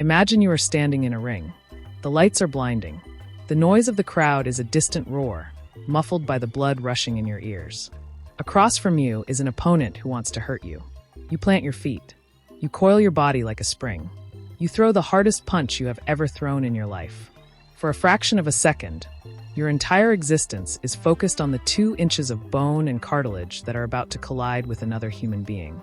Imagine you are standing in a ring. The lights are blinding. The noise of the crowd is a distant roar, muffled by the blood rushing in your ears. Across from you is an opponent who wants to hurt you. You plant your feet. You coil your body like a spring. You throw the hardest punch you have ever thrown in your life. For a fraction of a second, your entire existence is focused on the 2 inches of bone and cartilage that are about to collide with another human being.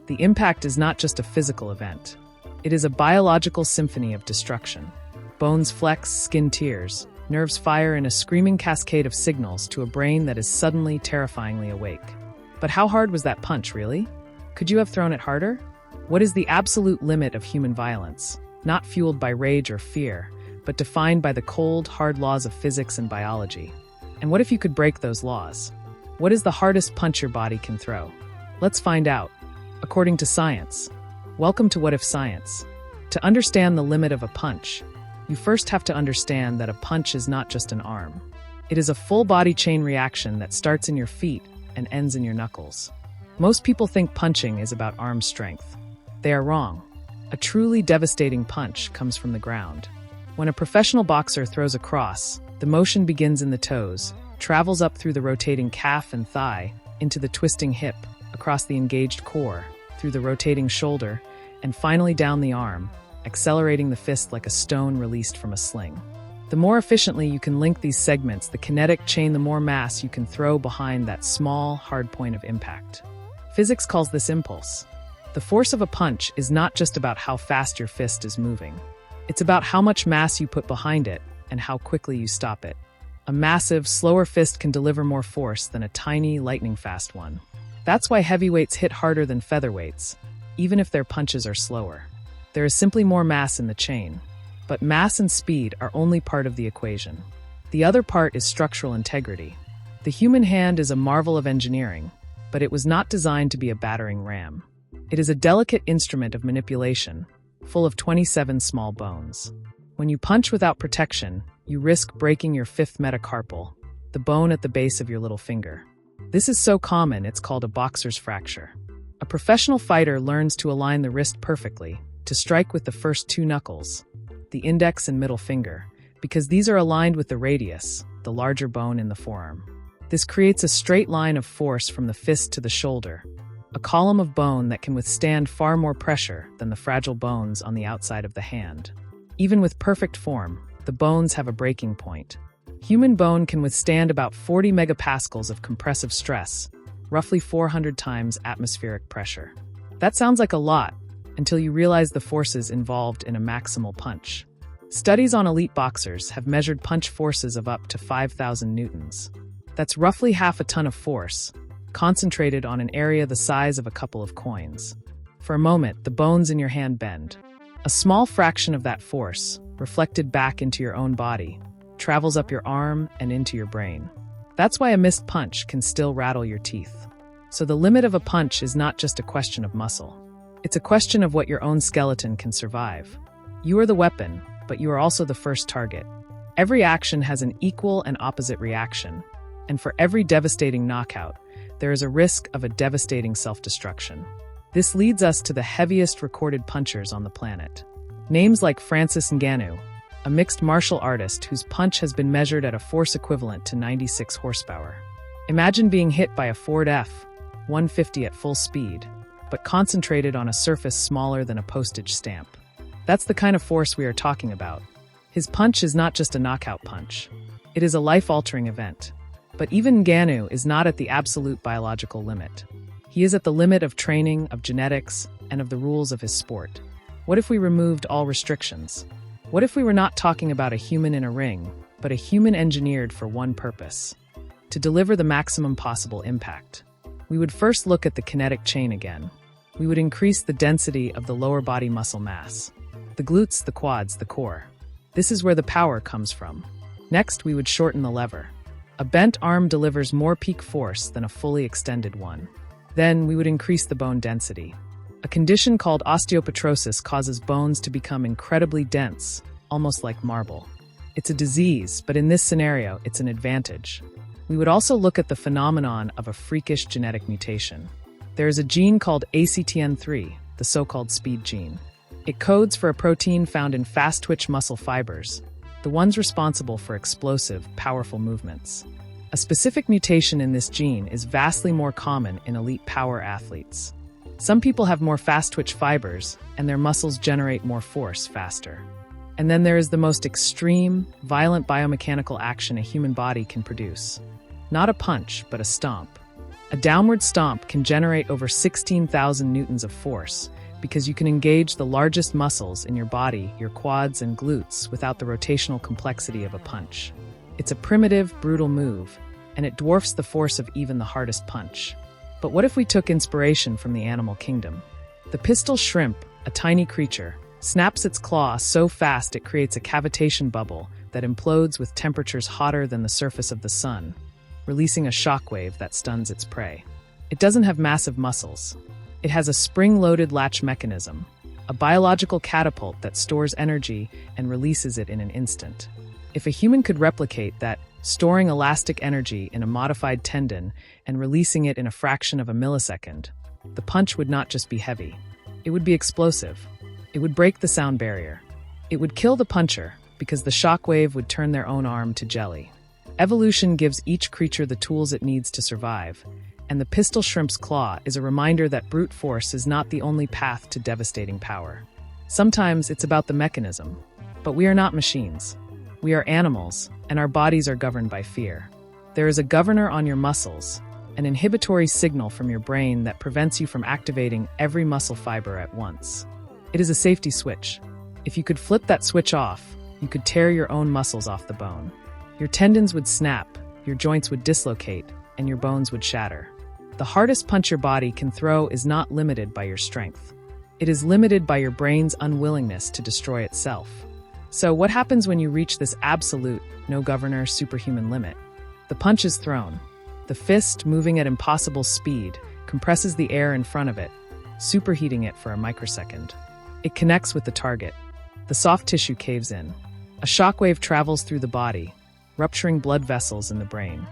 The impact is not just a physical event. It is a biological symphony of destruction. Bones flex, skin tears, nerves fire in a screaming cascade of signals to a brain that is suddenly terrifyingly awake. But how hard was that punch, really? Could you have thrown it harder? What is the absolute limit of human violence? Not fueled by rage or fear, but defined by the cold, hard laws of physics and biology. And what if you could break those laws? What is the hardest punch your body can throw? Let's find out. According to science. Welcome to What If Science. To understand the limit of a punch, you first have to understand that a punch is not just an arm. It is a full-body chain reaction that starts in your feet and ends in your knuckles. Most people think punching is about arm strength. They are wrong. A truly devastating punch comes from the ground. When a professional boxer throws a cross, the motion begins in the toes, travels up through the rotating calf and thigh, into the twisting hip, across the engaged core, through the rotating shoulder, and finally down the arm, accelerating the fist like a stone released from a sling. The more efficiently you can link these segments, the kinetic chain, the more mass you can throw behind that small, hard point of impact. Physics calls this impulse. The force of a punch is not just about how fast your fist is moving. It's about how much mass you put behind it and how quickly you stop it. A massive, slower fist can deliver more force than a tiny, lightning-fast one. That's why heavyweights hit harder than featherweights, even if their punches are slower. There is simply more mass in the chain. But mass and speed are only part of the equation. The other part is structural integrity. The human hand is a marvel of engineering, but it was not designed to be a battering ram. It is a delicate instrument of manipulation, full of 27 small bones. When you punch without protection, you risk breaking your 5th metacarpal, the bone at the base of your little finger. This is so common it's called a boxer's fracture. A professional fighter learns to align the wrist perfectly, to strike with the first 2 knuckles, the index and middle finger, because these are aligned with the radius, the larger bone in the forearm. This creates a straight line of force from the fist to the shoulder, a column of bone that can withstand far more pressure than the fragile bones on the outside of the hand. Even with perfect form, the bones have a breaking point. Human bone can withstand about 40 megapascals of compressive stress, roughly 400 times atmospheric pressure. That sounds like a lot, until you realize the forces involved in a maximal punch. Studies on elite boxers have measured punch forces of up to 5,000 newtons. That's roughly half a ton of force, concentrated on an area the size of a couple of coins. For a moment, the bones in your hand bend. A small fraction of that force, reflected back into your own body, travels up your arm and into your brain. That's why a missed punch can still rattle your teeth. So the limit of a punch is not just a question of muscle. It's a question of what your own skeleton can survive. You are the weapon, but you are also the first target. Every action has an equal and opposite reaction, and for every devastating knockout, there is a risk of a devastating self-destruction. This leads us to the heaviest recorded punchers on the planet. Names like Francis Ngannou, a mixed martial artist whose punch has been measured at a force equivalent to 96 horsepower. Imagine being hit by a Ford F-150 at full speed, but concentrated on a surface smaller than a postage stamp. That's the kind of force we are talking about. His punch is not just a knockout punch. It is a life-altering event. But even Ngannou is not at the absolute biological limit. He is at the limit of training, of genetics, and of the rules of his sport. What if we removed all restrictions? What if we were not talking about a human in a ring, but a human engineered for one purpose? To deliver the maximum possible impact. We would first look at the kinetic chain again. We would increase the density of the lower body muscle mass. The glutes, the quads, the core. This is where the power comes from. Next, we would shorten the lever. A bent arm delivers more peak force than a fully extended one. Then, we would increase the bone density. A condition called osteopetrosis causes bones to become incredibly dense, almost like marble. It's a disease, but in this scenario, it's an advantage. We would also look at the phenomenon of a freakish genetic mutation. There is a gene called ACTN3, the so-called speed gene. It codes for a protein found in fast-twitch muscle fibers, the ones responsible for explosive, powerful movements. A specific mutation in this gene is vastly more common in elite power athletes. Some people have more fast-twitch fibers, and their muscles generate more force faster. And then there is the most extreme, violent biomechanical action a human body can produce. Not a punch, but a stomp. A downward stomp can generate over 16,000 newtons of force, because you can engage the largest muscles in your body, your quads and glutes, without the rotational complexity of a punch. It's a primitive, brutal move, and it dwarfs the force of even the hardest punch. But what if we took inspiration from the animal kingdom? The pistol shrimp, a tiny creature, snaps its claw so fast it creates a cavitation bubble that implodes with temperatures hotter than the surface of the sun, releasing a shockwave that stuns its prey. It doesn't have massive muscles. It has a spring-loaded latch mechanism, a biological catapult that stores energy and releases it in an instant. If a human could replicate that, storing elastic energy in a modified tendon and releasing it in a fraction of a millisecond, the punch would not just be heavy. It would be explosive. It would break the sound barrier. It would kill the puncher because the shockwave would turn their own arm to jelly. Evolution gives each creature the tools it needs to survive, and the pistol shrimp's claw is a reminder that brute force is not the only path to devastating power. Sometimes it's about the mechanism, but we are not machines. We are animals, and our bodies are governed by fear. There is a governor on your muscles, an inhibitory signal from your brain that prevents you from activating every muscle fiber at once. It is a safety switch. If you could flip that switch off, you could tear your own muscles off the bone. Your tendons would snap, your joints would dislocate, and your bones would shatter. The hardest punch your body can throw is not limited by your strength. It is limited by your brain's unwillingness to destroy itself. So what happens when you reach this absolute, no-governor, superhuman limit? The punch is thrown. The fist, moving at impossible speed, compresses the air in front of it, superheating it for a microsecond. It connects with the target. The soft tissue caves in. A shockwave travels through the body, rupturing blood vessels in the brain.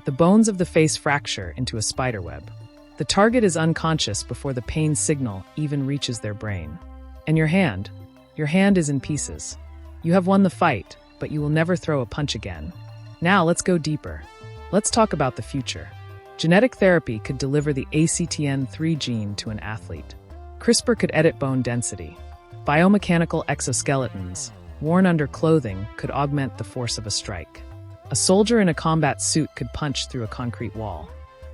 The bones of the face fracture into a spiderweb. The target is unconscious before the pain signal even reaches their brain. And your hand is in pieces. You have won the fight, but you will never throw a punch again. Now let's go deeper. Let's talk about the future. Genetic therapy could deliver the ACTN3 gene to an athlete. CRISPR could edit bone density. Biomechanical exoskeletons, worn under clothing, could augment the force of a strike. A soldier in a combat suit could punch through a concrete wall.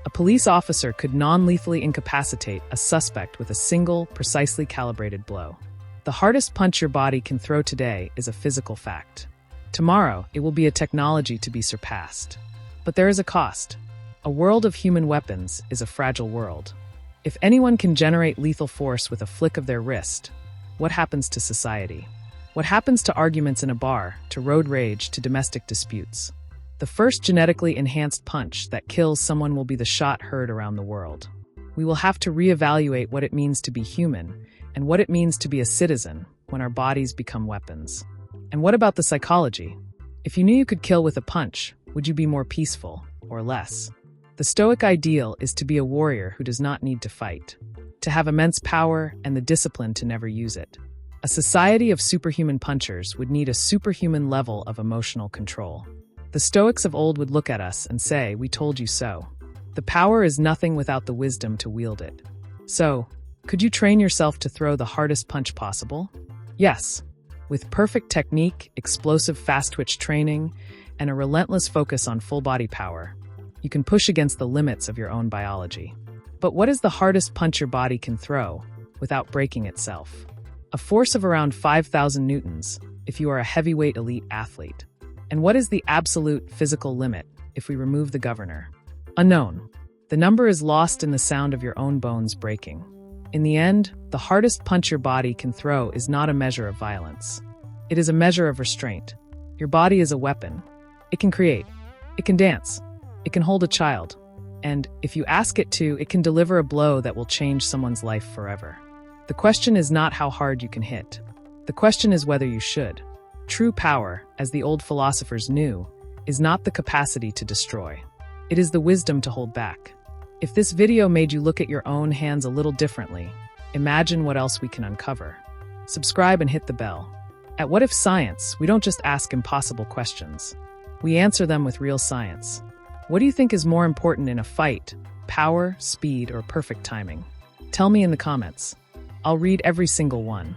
A police officer could non-lethally incapacitate a suspect with a single, precisely calibrated blow. The hardest punch your body can throw today is a physical fact. Tomorrow, it will be a technology to be surpassed. But there is a cost. A world of human weapons is a fragile world. If anyone can generate lethal force with a flick of their wrist, what happens to society? What happens to arguments in a bar, to road rage, to domestic disputes? The first genetically enhanced punch that kills someone will be the shot heard around the world. We will have to reevaluate what it means to be human and what it means to be a citizen when our bodies become weapons. And what about the psychology? If you knew you could kill with a punch, would you be more peaceful or less? The Stoic ideal is to be a warrior who does not need to fight, to have immense power and the discipline to never use it. A society of superhuman punchers would need a superhuman level of emotional control. The Stoics of old would look at us and say, "We told you so." The power is nothing without the wisdom to wield it. So, could you train yourself to throw the hardest punch possible? Yes. With perfect technique, explosive fast-twitch training, and a relentless focus on full-body power, you can push against the limits of your own biology. But what is the hardest punch your body can throw without breaking itself? A force of around 5,000 newtons if you are a heavyweight elite athlete. And what is the absolute physical limit if we remove the governor? Unknown. The number is lost in the sound of your own bones breaking. In the end, the hardest punch your body can throw is not a measure of violence. It is a measure of restraint. Your body is a weapon. It can create. It can dance. It can hold a child. And if you ask it to, it can deliver a blow that will change someone's life forever. The question is not how hard you can hit. The question is whether you should. True power, as the old philosophers knew, is not the capacity to destroy. It is the wisdom to hold back. If this video made you look at your own hands a little differently, imagine what else we can uncover. Subscribe and hit the bell. At What If Science, we don't just ask impossible questions. We answer them with real science. What do you think is more important in a fight? Power, speed, or perfect timing? Tell me in the comments. I'll read every single one.